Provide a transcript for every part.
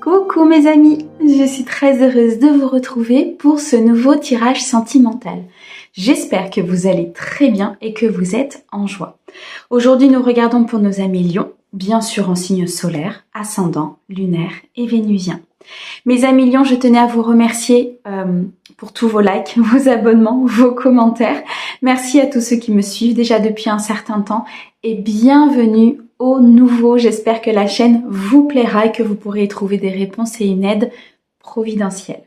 Coucou mes amis, je suis très heureuse de vous retrouver pour ce nouveau tirage sentimental. J'espère que vous allez très bien et que vous êtes en joie. Aujourd'hui, nous regardons pour nos amis Lions, bien sûr en signe solaire, ascendant, lunaire et vénusien. Mes amis Lions, je tenais à vous remercier pour tous vos likes, vos abonnements, vos commentaires. Merci à tous ceux qui me suivent déjà depuis un certain temps et bienvenue aux nouveaux. J'espère que la chaîne vous plaira et que vous pourrez y trouver des réponses et une aide providentielle.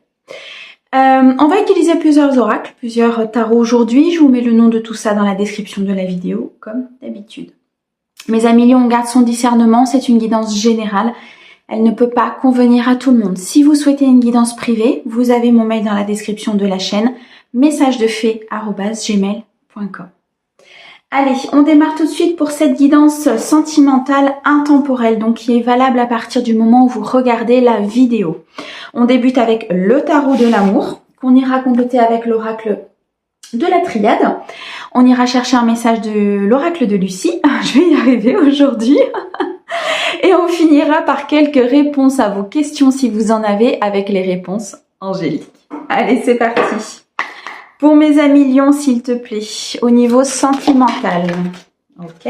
On va utiliser plusieurs oracles, plusieurs tarots aujourd'hui. Je vous mets le nom de tout ça dans la description de la vidéo, comme d'habitude. Mes amis Lions, on garde son discernement, c'est une guidance générale. Elle ne peut pas convenir à tout le monde. Si vous souhaitez une guidance privée, vous avez mon mail dans la description de la chaîne, messagedefe@gmail.com. Allez, on démarre tout de suite pour cette guidance sentimentale intemporelle, donc qui est valable à partir du moment où vous regardez la vidéo. On débute avec le tarot de l'amour, qu'on ira compléter avec l'oracle de la triade. On ira chercher un message de l'oracle de Lucie. Je vais y arriver aujourd'hui. Et on finira par quelques réponses à vos questions si vous en avez avec les réponses angéliques. Allez, c'est parti. Pour mes amis Lions, s'il te plaît, au niveau sentimental. Ok.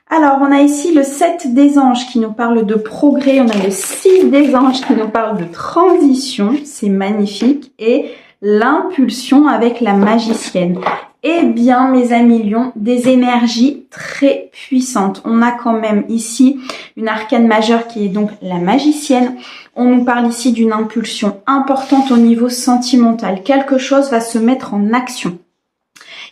Alors, on a ici le 7 des anges qui nous parle de progrès. On a le 6 des anges qui nous parle de transition. C'est magnifique. Et l'impulsion avec la magicienne. Eh bien, mes amis Lions, des énergies très puissantes. On a quand même ici une arcane majeure qui est donc la magicienne. On nous parle ici d'une impulsion importante au niveau sentimental. Quelque chose va se mettre en action.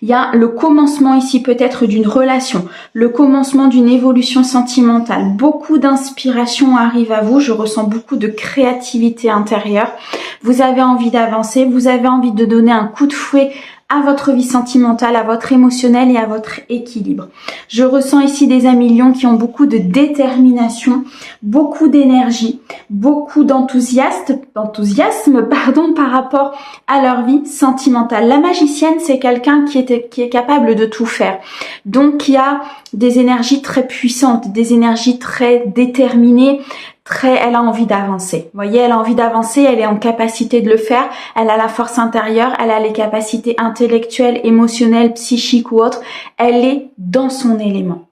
Il y a le commencement ici peut-être d'une relation, le commencement d'une évolution sentimentale. Beaucoup d'inspiration arrive à vous, je ressens beaucoup de créativité intérieure. Vous avez envie d'avancer, vous avez envie de donner un coup de fouet à votre vie sentimentale, à votre émotionnel et à votre équilibre. Je ressens ici des amis Lions qui ont beaucoup de détermination, beaucoup d'énergie, beaucoup d'enthousiasme par rapport à leur vie sentimentale. La magicienne, c'est quelqu'un qui est capable de tout faire. Donc, qui a des énergies très puissantes, des énergies très déterminées, elle a envie d'avancer. Vous voyez, elle a envie d'avancer, elle est en capacité de le faire, elle a la force intérieure, elle a les capacités intellectuelles, émotionnelles, psychiques ou autres. Elle est dans son élément.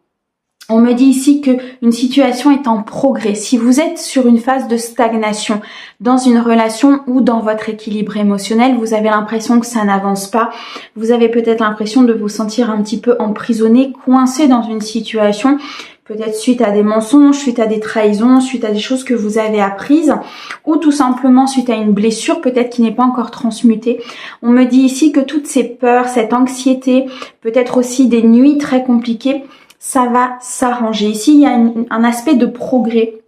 On me dit ici que une situation est en progrès. Si vous êtes sur une phase de stagnation dans une relation ou dans votre équilibre émotionnel, vous avez l'impression que ça n'avance pas. Vous avez peut-être l'impression de vous sentir un petit peu emprisonné, coincé dans une situation, peut-être suite à des mensonges, suite à des trahisons, suite à des choses que vous avez apprises, ou tout simplement suite à une blessure peut-être qui n'est pas encore transmutée. On me dit ici que toutes ces peurs, cette anxiété, peut-être aussi des nuits très compliquées, ça va s'arranger. Ici, il y a un aspect de progrès,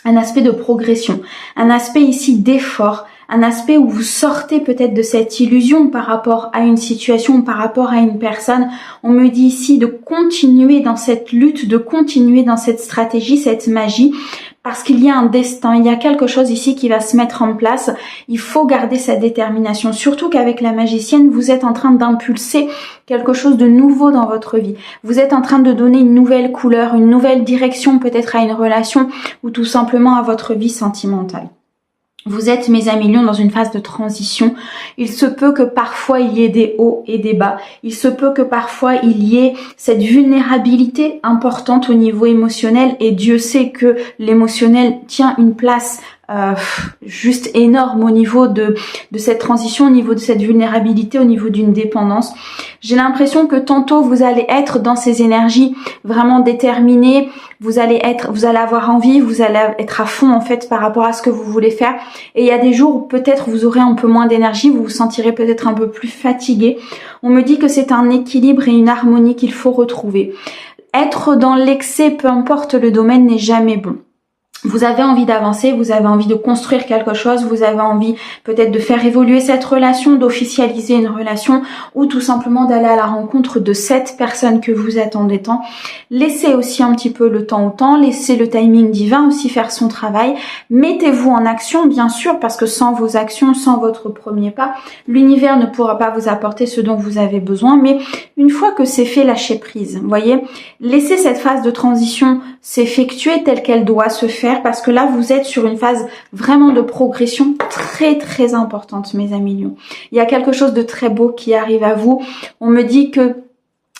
un aspect de progression, un aspect ici d'effort, un aspect où vous sortez peut-être de cette illusion par rapport à une situation, par rapport à une personne. On me dit ici de continuer dans cette lutte, de continuer dans cette stratégie, cette magie, parce qu'il y a un destin, il y a quelque chose ici qui va se mettre en place. Il faut garder sa détermination, surtout qu'avec la magicienne, vous êtes en train d'impulser quelque chose de nouveau dans votre vie. Vous êtes en train de donner une nouvelle couleur, une nouvelle direction peut-être à une relation ou tout simplement à votre vie sentimentale. Vous êtes, mes amis Lions, dans une phase de transition. Il se peut que parfois il y ait des hauts et des bas. Il se peut que parfois il y ait cette vulnérabilité importante au niveau émotionnel. Et Dieu sait que l'émotionnel tient une place juste énorme au niveau de cette transition, au niveau de cette vulnérabilité, au niveau d'une dépendance. J'ai l'impression que tantôt vous allez être dans ces énergies vraiment déterminées, vous allez avoir envie, vous allez être à fond en fait par rapport à ce que vous voulez faire. Et il y a des jours où peut-être vous aurez un peu moins d'énergie, vous vous sentirez peut-être un peu plus fatigué. On me dit que c'est un équilibre et une harmonie qu'il faut retrouver. Être dans l'excès, peu importe le domaine, n'est jamais bon. Vous avez envie d'avancer, vous avez envie de construire quelque chose, vous avez envie peut-être de faire évoluer cette relation, d'officialiser une relation ou tout simplement d'aller à la rencontre de cette personne que vous attendez tant. Laissez aussi un petit peu le temps au temps, laissez le timing divin aussi faire son travail. Mettez-vous en action, bien sûr, parce que sans vos actions, sans votre premier pas, l'univers ne pourra pas vous apporter ce dont vous avez besoin. Mais une fois que c'est fait, lâchez prise. Vous voyez, laissez cette phase de transition s'effectuer telle qu'elle doit se faire, parce que là vous êtes sur une phase vraiment de progression très très importante, mes amis Lion. Il y a quelque chose de très beau qui arrive à vous. On me dit que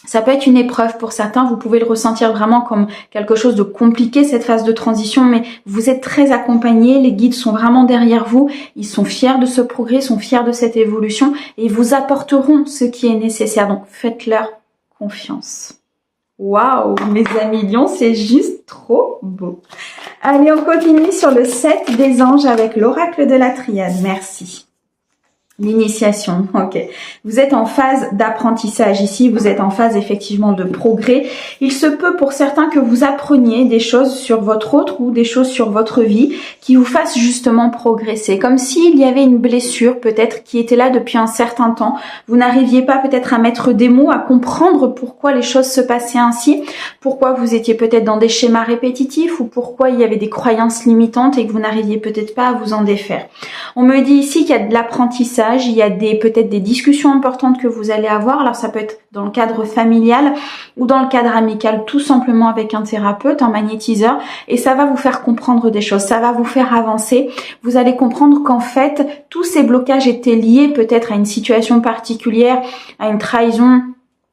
ça peut être une épreuve pour certains, vous pouvez le ressentir vraiment comme quelque chose de compliqué, cette phase de transition, mais vous êtes très accompagnés, les guides sont vraiment derrière vous, ils sont fiers de ce progrès, ils sont fiers de cette évolution et ils vous apporteront ce qui est nécessaire, donc faites-leur confiance. Waouh, mes amis Lions, c'est juste trop beau. Allez, on continue sur le 7 des anges avec l'oracle de la triade, merci. L'initiation, ok. Vous êtes en phase d'apprentissage ici, vous êtes en phase effectivement de progrès. Il se peut pour certains que vous appreniez des choses sur votre autre ou des choses sur votre vie qui vous fassent justement progresser. Comme s'il y avait une blessure peut-être qui était là depuis un certain temps. Vous n'arriviez pas peut-être à mettre des mots, à comprendre pourquoi les choses se passaient ainsi, pourquoi vous étiez peut-être dans des schémas répétitifs ou pourquoi il y avait des croyances limitantes et que vous n'arriviez peut-être pas à vous en défaire. On me dit ici qu'il y a de l'apprentissage. Il y a peut-être des discussions importantes que vous allez avoir. Alors ça peut être dans le cadre familial ou dans le cadre amical, tout simplement avec un thérapeute, un magnétiseur, et ça va vous faire comprendre des choses, ça va vous faire avancer. Vous allez comprendre qu'en fait, tous ces blocages étaient liés peut-être à une situation particulière, à une trahison,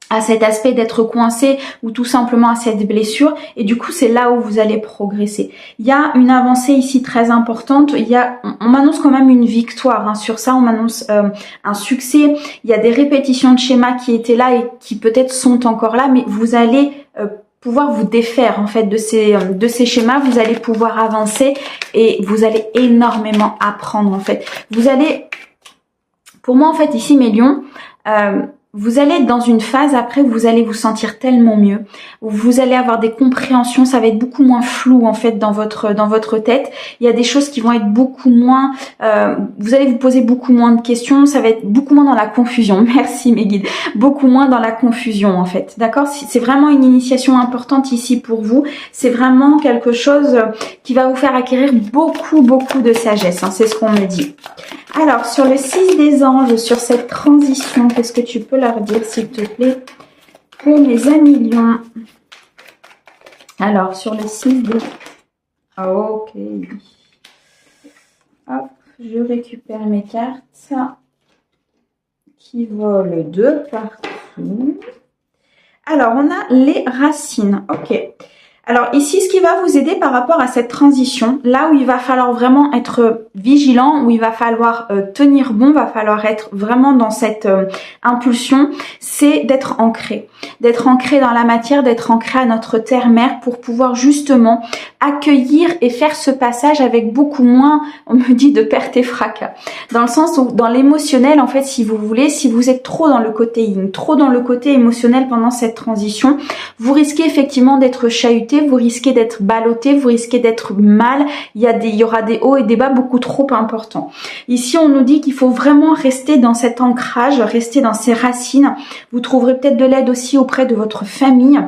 à cet aspect d'être coincé ou tout simplement à cette blessure, et du coup c'est là où vous allez progresser. Il y a une avancée ici très importante, on m'annonce quand même une victoire, hein. Sur ça on m'annonce un succès. Il y a des répétitions de schémas qui étaient là et qui peut-être sont encore là, mais vous allez pouvoir vous défaire en fait de ces schémas, vous allez pouvoir avancer et vous allez énormément apprendre en fait. Vous allez, pour moi en fait ici mes lions, vous allez être dans une phase après où vous allez vous sentir tellement mieux, où vous allez avoir des compréhensions, ça va être beaucoup moins flou en fait dans votre tête. Il y a des choses qui vont être beaucoup moins, vous allez vous poser beaucoup moins de questions, ça va être beaucoup moins dans la confusion. Merci mes guides, beaucoup moins dans la confusion en fait. D'accord? C'est vraiment une initiation importante ici pour vous. C'est vraiment quelque chose qui va vous faire acquérir beaucoup de sagesse, hein. C'est ce qu'on me dit. Alors, sur le 6 des anges, sur cette transition, qu'est-ce que tu peux leur dire, s'il te plaît, pour mes amis lions? Alors, sur le 6 des... Ok. Hop, je récupère mes cartes qui volent de partout. Alors, on a les racines. Ok. Alors ici, ce qui va vous aider par rapport à cette transition, là où il va falloir vraiment être vigilant, où il va falloir tenir bon, va falloir être vraiment dans cette impulsion, c'est d'être ancré dans la matière, d'être ancré à notre terre-mère pour pouvoir justement accueillir et faire ce passage avec beaucoup moins, on me dit, de perte et fracas. Dans le sens où, dans l'émotionnel, en fait, si vous voulez, si vous êtes trop dans le côté yin, trop dans le côté émotionnel pendant cette transition, vous risquez effectivement d'être chahuté, vous risquez d'être ballotté, vous risquez d'être mal, il y aura des hauts et des bas beaucoup trop importants. Ici, on nous dit qu'il faut vraiment rester dans cet ancrage, rester dans ces racines. Vous trouverez peut-être de l'aide aussi auprès de votre famille,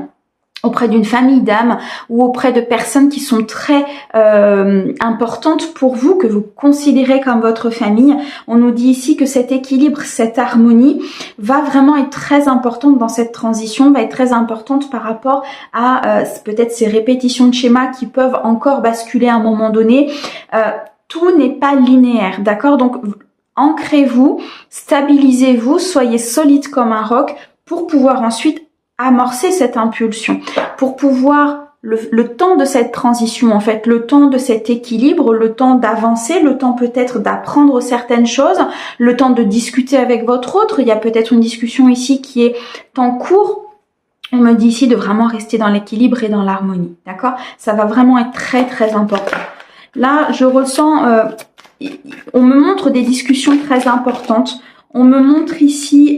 auprès d'une famille d'âmes ou auprès de personnes qui sont très importantes pour vous, que vous considérez comme votre famille. On nous dit ici que cet équilibre, cette harmonie va vraiment être très importante dans cette transition, va être très importante par rapport à peut-être ces répétitions de schémas qui peuvent encore basculer à un moment donné. Tout n'est pas linéaire, d'accord? Donc ancrez-vous, stabilisez-vous, soyez solide comme un roc pour pouvoir ensuite amorcer cette impulsion, pour pouvoir le temps de cette transition, en fait, le temps de cet équilibre, le temps d'avancer, le temps peut-être d'apprendre certaines choses, le temps de discuter avec votre autre. Il y a peut-être une discussion ici qui est en cours. On me dit ici de vraiment rester dans l'équilibre et dans l'harmonie, d'accord? Ça va vraiment être très important. Là, je ressens, on me montre des discussions très importantes. On me montre ici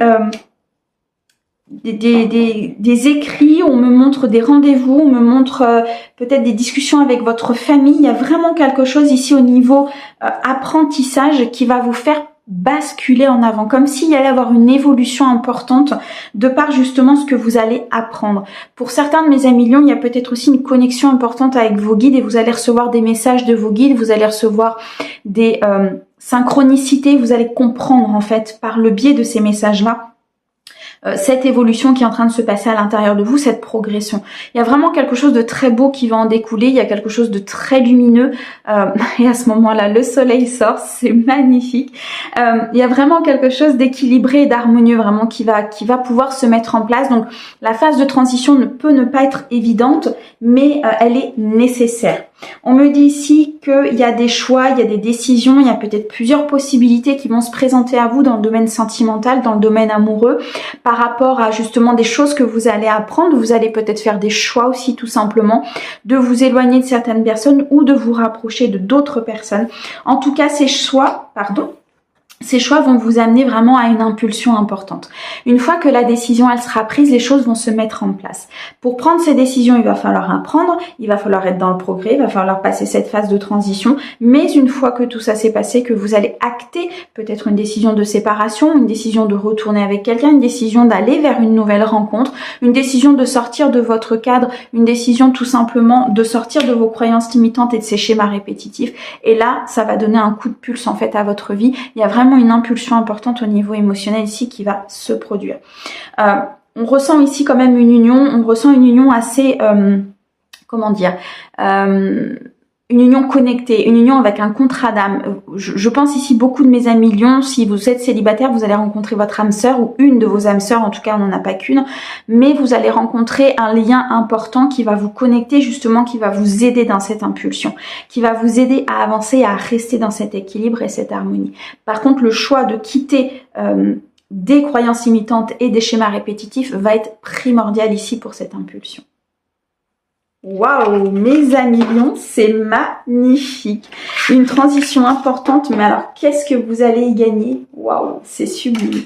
des écrits, on me montre des rendez-vous, on me montre peut-être des discussions avec votre famille. Il y a vraiment quelque chose ici au niveau apprentissage qui va vous faire basculer en avant, comme s'il y allait avoir une évolution importante de par justement ce que vous allez apprendre. Pour certains de mes amis lions, il y a peut-être aussi une connexion importante avec vos guides et vous allez recevoir des messages de vos guides, vous allez recevoir des synchronicités, vous allez comprendre en fait par le biais de ces messages-là cette évolution qui est en train de se passer à l'intérieur de vous, cette progression. Il y a vraiment quelque chose de très beau qui va en découler, il y a quelque chose de très lumineux et à ce moment-là, le soleil sort, c'est magnifique. Il y a vraiment quelque chose d'équilibré et d'harmonieux vraiment qui va pouvoir se mettre en place. Donc la phase de transition ne peut ne pas être évidente, mais elle est nécessaire. On me dit ici qu'il y a des choix, il y a des décisions, il y a peut-être plusieurs possibilités qui vont se présenter à vous dans le domaine sentimental, dans le domaine amoureux, par rapport à justement des choses que vous allez apprendre. Vous allez peut-être faire des choix aussi tout simplement, de vous éloigner de certaines personnes ou de vous rapprocher de d'autres personnes. En tout cas, ces choix vont vous amener vraiment à une impulsion importante. Une fois que la décision elle sera prise, les choses vont se mettre en place. Pour prendre ces décisions, il va falloir apprendre, il va falloir être dans le progrès, il va falloir passer cette phase de transition. Mais une fois que tout ça s'est passé, que vous allez acter peut-être une décision de séparation, une décision de retourner avec quelqu'un, une décision d'aller vers une nouvelle rencontre, une décision de sortir de votre cadre, une décision tout simplement de sortir de vos croyances limitantes et de ces schémas répétitifs. Et là, ça va donner un coup de pulse en fait à votre vie. Il y a vraiment une impulsion importante au niveau émotionnel ici qui va se produire. On ressent ici quand même une union assez, une union connectée, une union avec un contrat d'âme. Je pense ici beaucoup de mes amis lions, si vous êtes célibataire, vous allez rencontrer votre âme sœur ou une de vos âmes sœurs, en tout cas on n'en a pas qu'une, mais vous allez rencontrer un lien important qui va vous connecter justement, qui va vous aider dans cette impulsion, qui va vous aider à avancer, à rester dans cet équilibre et cette harmonie. Par contre, le choix de quitter des croyances limitantes et des schémas répétitifs va être primordial ici pour cette impulsion. Waouh, mes amis lions, c'est magnifique. Une transition importante, mais alors qu'est-ce que vous allez y gagner? Waouh, c'est sublime.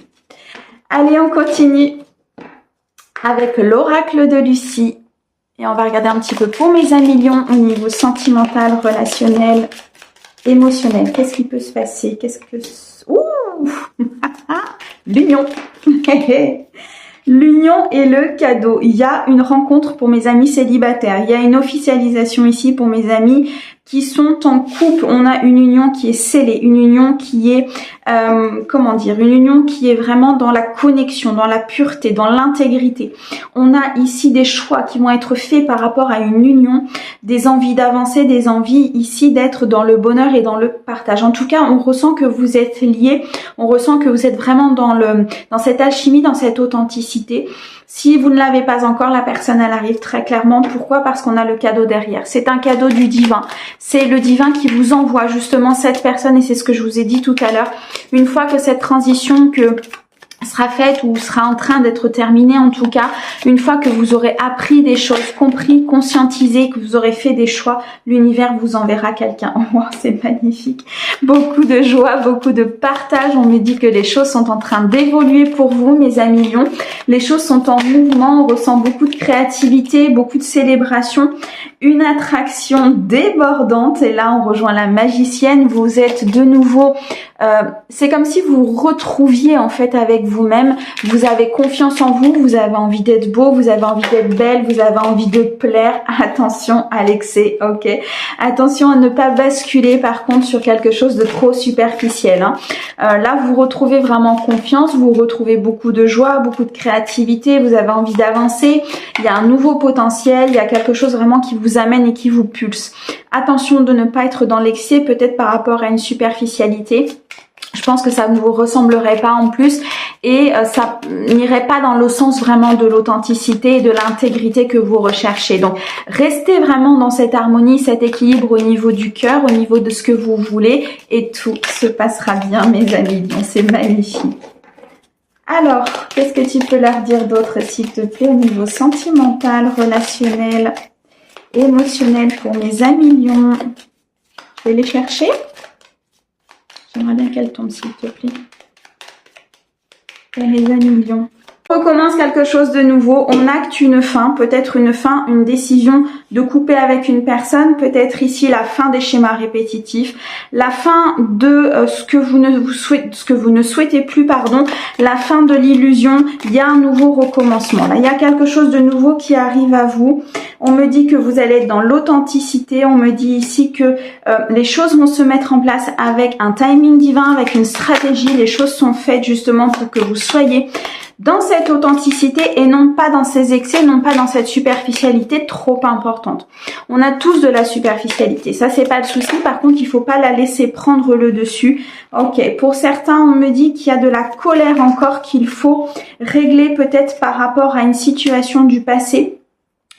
Allez, on continue avec l'oracle de Lucie. Et on va regarder un petit peu pour mes amis lions au niveau sentimental, relationnel, émotionnel. Qu'est-ce qui peut se passer? Ouh l'union. L'union et le cadeau. Il y a une rencontre pour mes amis célibataires. Il y a une officialisation ici pour mes amis qui sont en couple. On a une union qui est scellée, une union qui est, une union qui est vraiment dans la connexion, dans la pureté, dans l'intégrité. On a ici des choix qui vont être faits par rapport à une union, des envies d'avancer, des envies ici d'être dans le bonheur et dans le partage. En tout cas, on ressent que vous êtes liés, on ressent que vous êtes vraiment dans cette alchimie, dans cette authenticité. Si vous ne l'avez pas encore, la personne, elle arrive très clairement. Pourquoi? Parce qu'on a le cadeau derrière. C'est un cadeau du divin. C'est le divin qui vous envoie justement cette personne et c'est ce que je vous ai dit tout à l'heure. Une fois que cette transition sera faite ou sera en train d'être terminée en tout cas, une fois que vous aurez appris des choses, compris, conscientisé, que vous aurez fait des choix, l'univers vous enverra quelqu'un. Oh, c'est magnifique. Beaucoup de joie, beaucoup de partage. On me dit que les choses sont en train d'évoluer pour vous, mes amis lions. Les choses sont en mouvement, on ressent beaucoup de créativité, beaucoup de célébration, une attraction débordante. Et là, on rejoint la magicienne. Vous êtes de nouveau... c'est comme si vous retrouviez en fait avec vous-même, vous avez confiance en vous, vous avez envie d'être beau, vous avez envie d'être belle, vous avez envie de plaire. Attention à l'excès, ok? Attention à ne pas basculer par contre sur quelque chose de trop superficiel. Hein. Là, vous retrouvez vraiment confiance, vous retrouvez beaucoup de joie, beaucoup de créativité, vous avez envie d'avancer, il y a un nouveau potentiel, il y a quelque chose vraiment qui vous amène et qui vous pulse. Attention de ne pas être dans l'excès, peut-être par rapport à une superficialité. Je pense que ça ne vous ressemblerait pas en plus et ça n'irait pas dans le sens vraiment de l'authenticité et de l'intégrité que vous recherchez. Donc, restez vraiment dans cette harmonie, cet équilibre au niveau du cœur, au niveau de ce que vous voulez et tout se passera bien, mes amis. Donc, c'est magnifique. Alors, qu'est-ce que tu peux leur dire d'autre, s'il te plaît, au niveau sentimental, relationnel, émotionnel pour mes amis lions? Je vais les chercher. J'aimerais bien qu'elle tombe, s'il te plaît. Et les amis lions. On recommence quelque chose de nouveau. On acte une fin, peut-être une décision de couper avec une personne. Peut-être ici la fin des schémas répétitifs. La fin de ce que vous ne souhaitez plus, pardon. La fin de l'illusion. Il y a un nouveau recommencement. Là, il y a quelque chose de nouveau qui arrive à vous. On me dit que vous allez être dans l'authenticité. On me dit ici que les choses vont se mettre en place avec un timing divin, avec une stratégie. Les choses sont faites justement pour que vous soyez dans cette authenticité et non pas dans ces excès, non pas dans cette superficialité trop importante. On a tous de la superficialité, ça c'est pas le souci, par contre il faut pas la laisser prendre le dessus. Ok, pour certains on me dit qu'il y a de la colère encore qu'il faut régler peut-être par rapport à une situation du passé.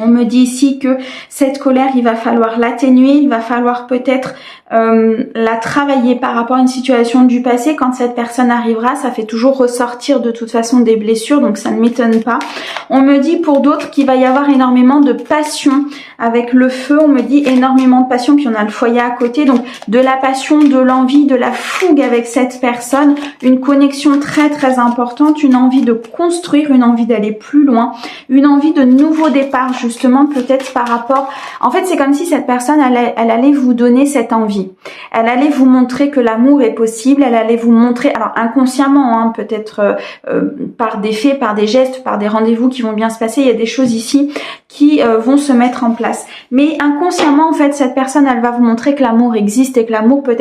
On me dit ici que cette colère, il va falloir l'atténuer, il va falloir peut-être la travailler par rapport à une situation du passé. Quand cette personne arrivera, ça fait toujours ressortir de toute façon des blessures, donc ça ne m'étonne pas. On me dit pour d'autres qu'il va y avoir énormément de passion avec le feu. On me dit énormément de passion, puis on a le foyer à côté, donc de la passion, de l'envie, de la fougue avec cette personne, une connexion très très importante, une envie de construire, une envie d'aller plus loin, une envie de nouveau départ justement peut-être par rapport... En fait, c'est comme si cette personne, elle allait vous donner cette envie. Elle allait vous montrer que l'amour est possible, elle allait vous montrer, alors inconsciemment, hein, peut-être par des faits, par des gestes, par des rendez-vous qui vont bien se passer, il y a des choses ici qui vont se mettre en place. Mais inconsciemment, en fait, cette personne, elle va vous montrer que l'amour existe et que l'amour peut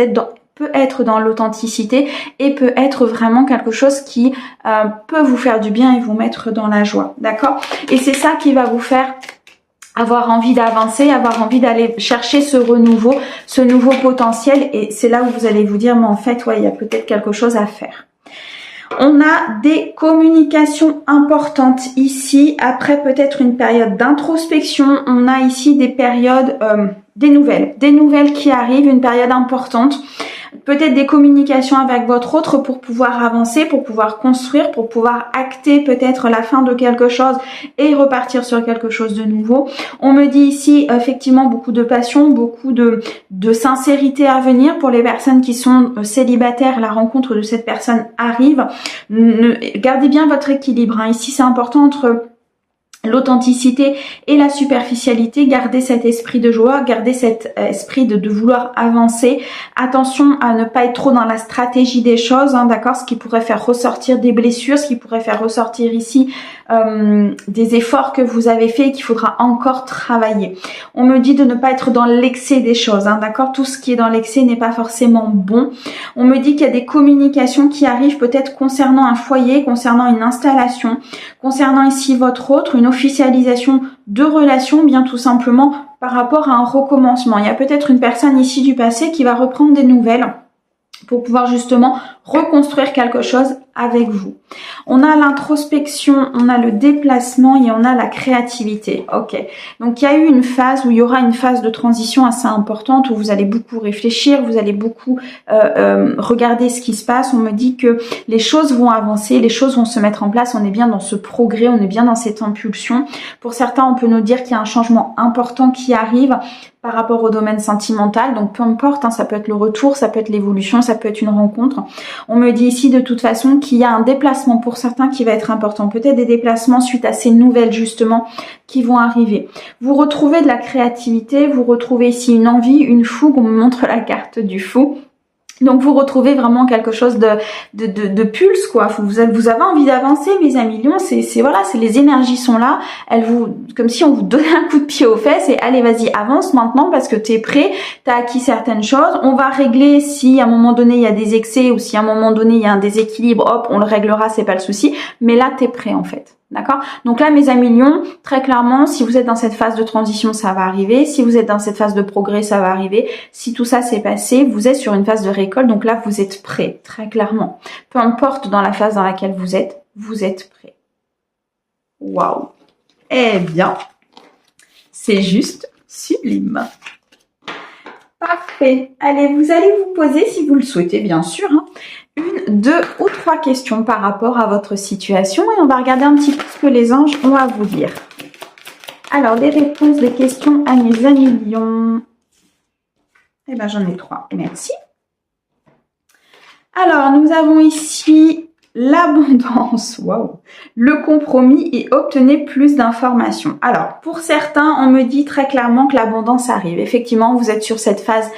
être dans l'authenticité et peut être vraiment quelque chose qui peut vous faire du bien et vous mettre dans la joie, d'accord? Et c'est ça qui va vous faire avoir envie d'avancer, avoir envie d'aller chercher ce renouveau, ce nouveau potentiel, et c'est là où vous allez vous dire mais en fait ouais, il y a peut-être quelque chose à faire. On a des communications importantes ici, après peut-être une période d'introspection, on a ici des périodes, des nouvelles qui arrivent, une période importante. Peut-être des communications avec votre autre pour pouvoir avancer, pour pouvoir construire, pour pouvoir acter peut-être la fin de quelque chose et repartir sur quelque chose de nouveau. On me dit ici effectivement beaucoup de passion, beaucoup de sincérité à venir pour les personnes qui sont célibataires. La rencontre de cette personne arrive. Gardez bien votre équilibre, hein. Ici c'est important entre l'authenticité et la superficialité, gardez cet esprit de joie, gardez cet esprit de vouloir avancer. Attention à ne pas être trop dans la stratégie des choses, hein, d'accord, ce qui pourrait faire ressortir des blessures, ce qui pourrait faire ressortir ici des efforts que vous avez fait et qu'il faudra encore travailler. On me dit de ne pas être dans l'excès des choses, hein, d'accord, tout ce qui est dans l'excès n'est pas forcément bon. On me dit qu'il y a des communications qui arrivent peut-être concernant un foyer, concernant une installation, concernant ici votre autre, une officialisation de relation, bien tout simplement par rapport à un recommencement. Il y a peut-être une personne ici du passé qui va reprendre des nouvelles pour pouvoir justement reconstruire quelque chose avec vous. On a l'introspection, on a le déplacement et on a la créativité. Ok, donc il y a eu une phase où il y aura une phase de transition assez importante où vous allez beaucoup réfléchir, vous allez beaucoup regarder ce qui se passe. On me dit que les choses vont avancer, les choses vont se mettre en place, on est bien dans ce progrès, on est bien dans cette impulsion. Pour certains, on peut nous dire qu'il y a un changement important qui arrive par rapport au domaine sentimental, donc peu importe, hein, ça peut être le retour, ça peut être l'évolution, ça peut être une rencontre. On me dit ici de toute façon qu'il y a un déplacement pour certains qui va être important, peut-être des déplacements suite à ces nouvelles justement qui vont arriver. Vous retrouvez de la créativité, vous retrouvez ici une envie, une fougue, on me montre la carte du fou. Donc vous retrouvez vraiment quelque chose de pulse, quoi. Vous avez envie d'avancer, mes amis lions. C'est voilà, c'est les énergies sont là. Elles vous, comme si on vous donnait un coup de pied aux fesses et allez, vas-y, avance maintenant parce que t'es prêt, t'as acquis certaines choses. On va régler si à un moment donné il y a des excès ou si à un moment donné il y a un déséquilibre, hop, on le réglera, c'est pas le souci. Mais là, t'es prêt en fait. D'accord? Donc là, mes amis lions, très clairement, si vous êtes dans cette phase de transition, ça va arriver. Si vous êtes dans cette phase de progrès, ça va arriver. Si tout ça s'est passé, vous êtes sur une phase de récolte. Donc là, vous êtes prêts, très clairement. Peu importe dans la phase dans laquelle vous êtes prêts. Waouh! Eh bien, c'est juste sublime. Parfait. Allez, vous allez vous poser, si vous le souhaitez, bien sûr, hein, 1, 2 ou 3 questions par rapport à votre situation et on va regarder un petit peu ce que les anges ont à vous dire. Alors, les réponses des questions à mes amis lions. Eh bien, j'en ai 3. Merci. Alors, nous avons ici l'abondance, waouh, le compromis et obtenez plus d'informations. Alors, pour certains, on me dit très clairement que l'abondance arrive. Effectivement, vous êtes sur cette phase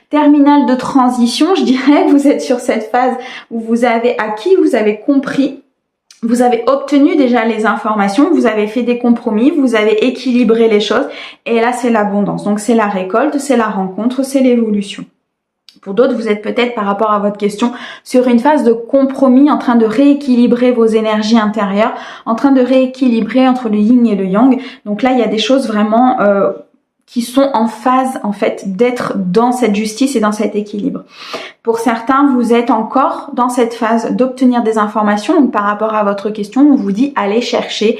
terminale de transition, je dirais. Vous êtes sur cette phase où vous avez acquis, vous avez compris, vous avez obtenu déjà les informations, vous avez fait des compromis, vous avez équilibré les choses et là, c'est l'abondance. Donc, c'est la récolte, c'est la rencontre, c'est l'évolution. Pour d'autres, vous êtes peut-être par rapport à votre question sur une phase de compromis, en train de rééquilibrer vos énergies intérieures, en train de rééquilibrer entre le yin et le yang. Donc là, il y a des choses vraiment qui sont en phase en fait d'être dans cette justice et dans cet équilibre. Pour certains, vous êtes encore dans cette phase d'obtenir des informations. Donc par rapport à votre question, on vous dit allez chercher,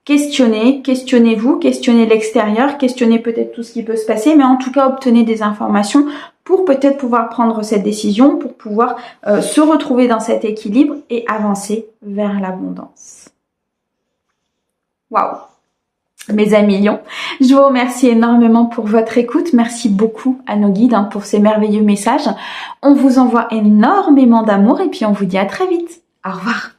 questionnez-vous, questionnez l'extérieur, questionnez peut-être tout ce qui peut se passer, mais en tout cas obtenez des informations pour peut-être pouvoir prendre cette décision, pour pouvoir se retrouver dans cet équilibre et avancer vers l'abondance. Waouh! Mes amis lions, je vous remercie énormément pour votre écoute. Merci beaucoup à nos guides pour ces merveilleux messages. On vous envoie énormément d'amour et puis on vous dit à très vite. Au revoir.